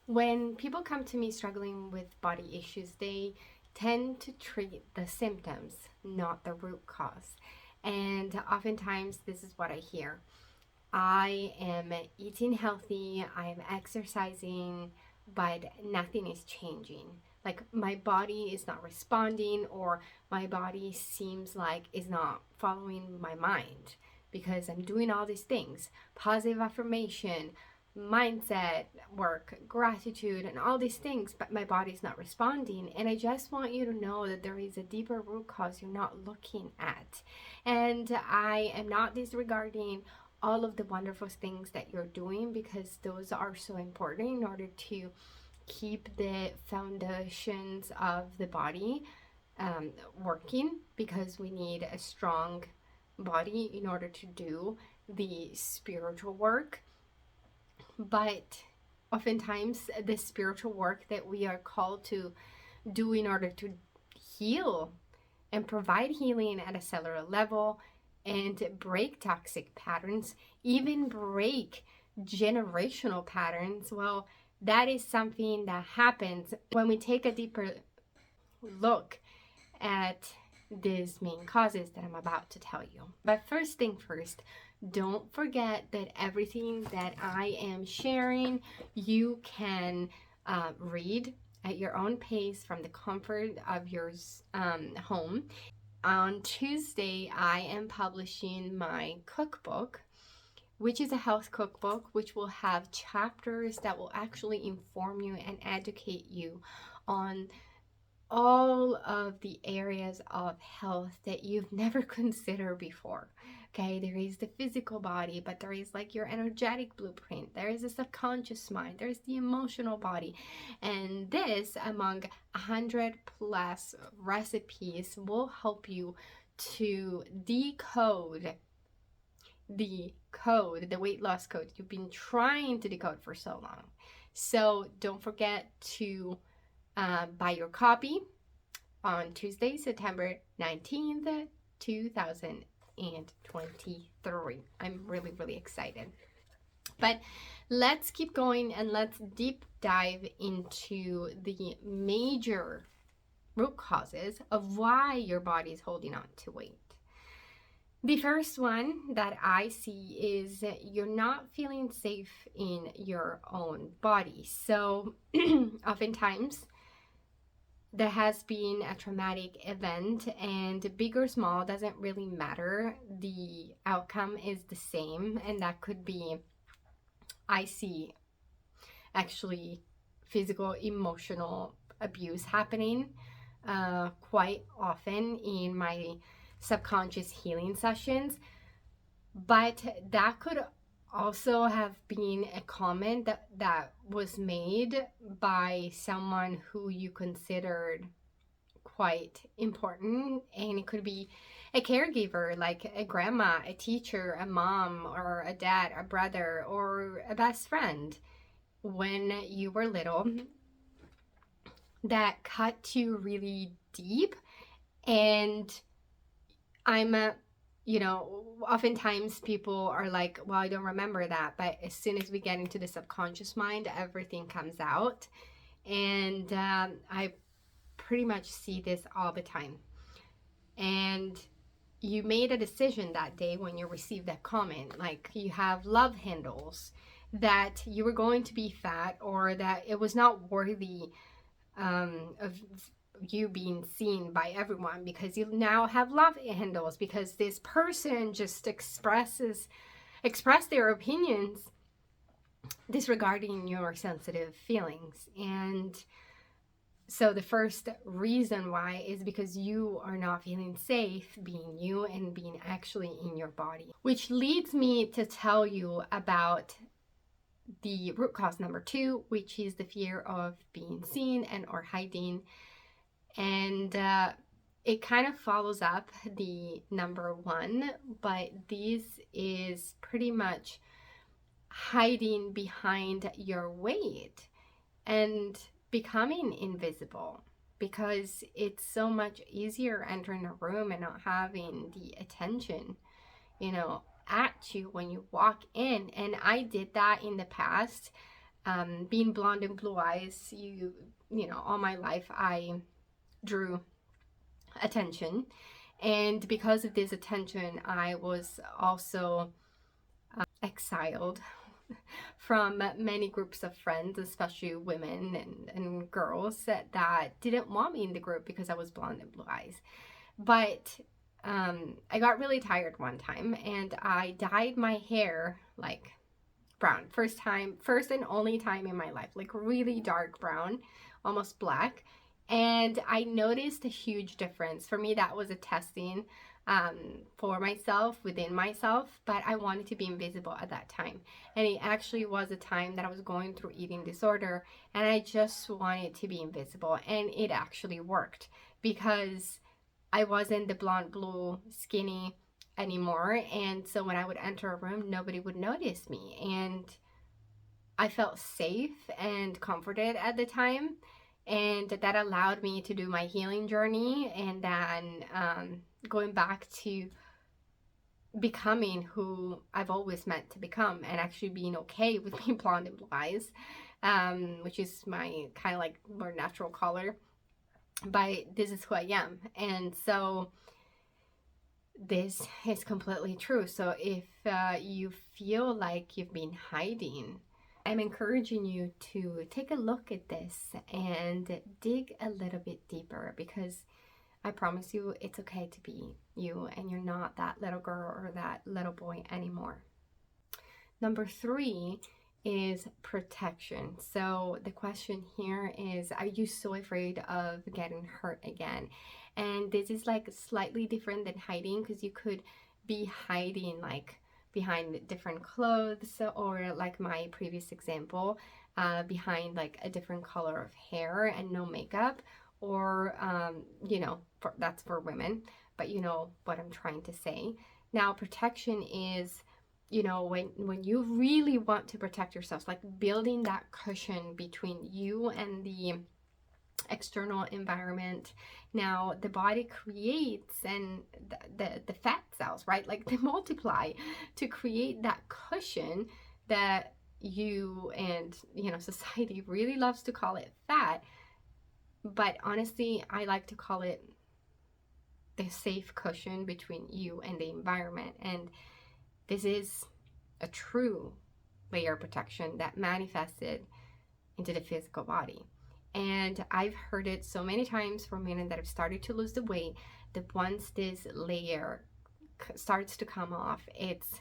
When people come to me struggling with body issues, they tend to treat the symptoms, not the root cause. And oftentimes, this is what I hear: I am eating healthy, I am exercising, but nothing is changing. Like my body is not responding, or my body seems like it's not following my mind because I'm doing all these things: positive affirmation, mindset work, gratitude, and all these things, but my body's not responding. And I just want you to know that there is a deeper root cause you're not looking at. And I am not disregarding all of the wonderful things that you're doing, because those are so important in order to keep the foundations of the body working, because we need a strong body in order to do the spiritual work. But oftentimes, the spiritual work that we are called to do in order to heal and provide healing at a cellular level and break toxic patterns, even break generational patterns, well, that is something that happens when we take a deeper look at these main causes that I'm about to tell you. But first thing first, don't forget that everything that I am sharing, you can read at your own pace from the comfort of your home. On Tuesday, I am publishing my cookbook, which is a health cookbook, which will have chapters that will actually inform you and educate you on all of the areas of health that you've never considered before. Okay, there is the physical body, but there is like your energetic blueprint, there is a subconscious mind, there's the emotional body. And this, among 100 plus recipes, will help you to decode the weight loss code you've been trying to decode for so long. So don't forget to buy your copy on Tuesday, September 19th, 2023. I'm really, really excited. But let's keep going and let's deep dive into the major root causes of why your body is holding on to weight. The first one that I see is you're not feeling safe in your own body. So oftentimes, there has been a traumatic event, and big or small doesn't really matter. The outcome is the same, and that could be, I see actually physical, emotional abuse happening quite often in my subconscious healing sessions. But that could also have been a comment that was made by someone who you considered quite important, and it could be a caregiver, like a grandma, a teacher, a mom, or a dad, a brother, or a best friend when you were little, that cut you really deep. And oftentimes people are like, well, I don't remember that. But as soon as we get into the subconscious mind, everything comes out. And I pretty much see this all the time. And you made a decision that day when you received that comment, like you have love handles, that you were going to be fat, or that it was not worthy of you being seen by everyone, because you now have love handles because this person just express their opinions disregarding your sensitive feelings. And so the first reason why is because you are not feeling safe being you and being actually in your body, which leads me to tell you about the root cause number 2, which is the fear of being seen and or hiding. And it kind of follows up the number 1, but this is pretty much hiding behind your weight and becoming invisible, because it's so much easier entering a room and not having the attention, at you when you walk in. And I did that in the past. Being blonde and blue eyes, you know, all my life I drew attention, and because of this attention I was also exiled from many groups of friends, especially women and girls that didn't want me in the group because I was blonde and blue eyes. But I got really tired one time and I dyed my hair like brown. First and only time in my life, like really dark brown, almost black. And I noticed a huge difference. For me, that was a testing for myself, within myself, but I wanted to be invisible at that time. And it actually was a time that I was going through eating disorder and I just wanted to be invisible. And it actually worked because I wasn't the blonde, blue, skinny anymore. And so when I would enter a room, nobody would notice me. And I felt safe and comforted at the time. And that allowed me to do my healing journey. And then going back to becoming who I've always meant to become and actually being okay with being blonde and blue eyes, which is my kind of like more natural color. But this is who I am. And so this is completely true. So if you feel like you've been hiding, I'm encouraging you to take a look at this and dig a little bit deeper, because I promise you it's okay to be you and you're not that little girl or that little boy anymore. Number 3 is protection. So the question here is, are you so afraid of getting hurt again? And this is like slightly different than hiding, because you could be hiding like behind different clothes, or like my previous example, behind like a different color of hair and no makeup, or you know, that's for women, but you know what I'm trying to say. Now protection is, you know, when you really want to protect yourself, like building that cushion between you and the external environment. Now the body creates, and the fat cells, right, like they multiply to create that cushion that you and, you know, society really loves to call it fat, but honestly I like to call it the safe cushion between you and the environment. And this is a true layer of protection that manifested into the physical body. And I've heard it so many times from women that have started to lose the weight, that once this layer starts to come off, it's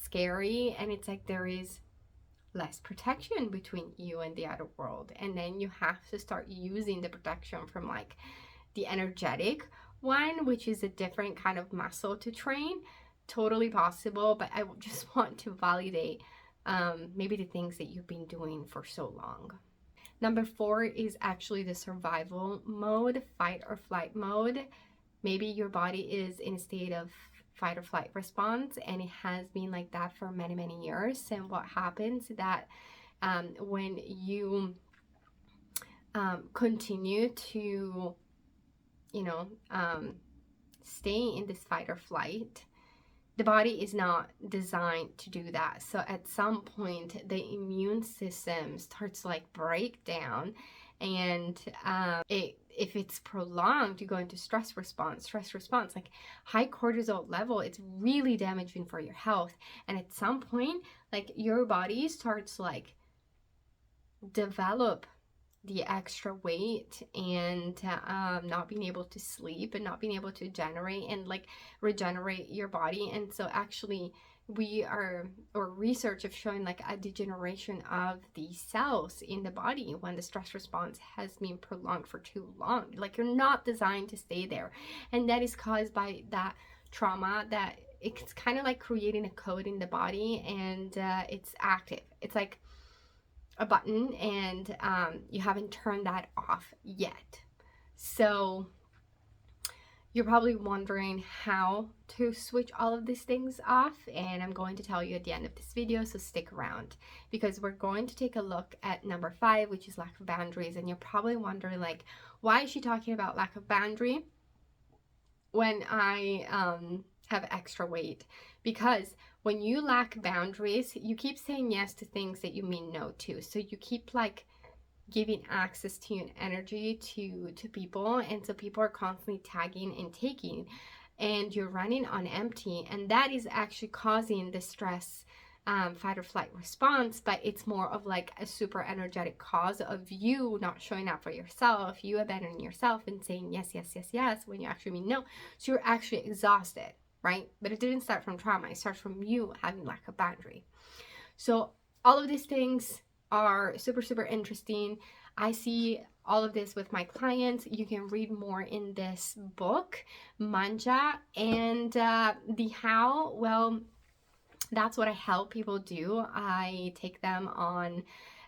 scary, and it's like there is less protection between you and the outer world. And then you have to start using the protection from like the energetic one, which is a different kind of muscle to train. Totally possible, but I just want to validate maybe the things that you've been doing for so long. Number 4 is actually the survival mode, fight or flight mode. Maybe your body is in a state of fight or flight response, and it has been like that for many, many years. And what happens is that when you continue to, you know, stay in this fight or flight, the body is not designed to do that. So at some point the immune system starts to like break down, and if it's prolonged, you go into stress response, like high cortisol level. It's really damaging for your health. And at some point, like your body starts to like develop the extra weight, and not being able to sleep and not being able to generate and like regenerate your body. And so actually research have shown like a degeneration of the cells in the body when the stress response has been prolonged for too long. Like you're not designed to stay there, and that is caused by that trauma, that it's kind of like creating a code in the body, and it's active. It's like a button, and you haven't turned that off yet. So you're probably wondering how to switch all of these things off, and I'm going to tell you at the end of this video, so stick around, because we're going to take a look at number 5, which is lack of boundaries. And you're probably wondering like, why is she talking about lack of boundary when I have extra weight? Because when you lack boundaries, you keep saying yes to things that you mean no to. So you keep like giving access to your energy to people, and so people are constantly tagging and taking, and you're running on empty, and that is actually causing the stress, fight or flight response. But it's more of like a super energetic cause of you not showing up for yourself, you abandoning yourself and saying yes, yes, yes, yes, when you actually mean no. So you're actually exhausted, right? But it didn't start from trauma, it starts from you having lack of boundary. So all of these things are super, super interesting. I see all of this with my clients. You can read more in this book, Manja. And the how, well, that's what I help people do. I take them on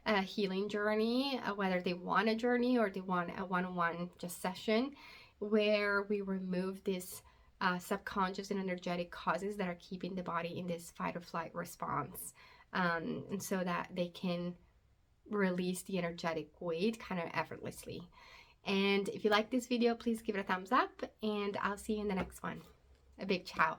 a healing journey, whether they want a journey or they want a one-on-one just session, where we remove these subconscious and energetic causes that are keeping the body in this fight or flight response, and so that they can release the energetic weight kind of effortlessly. And if you like this video, please give it a thumbs up, and I'll see you in the next one. A big ciao.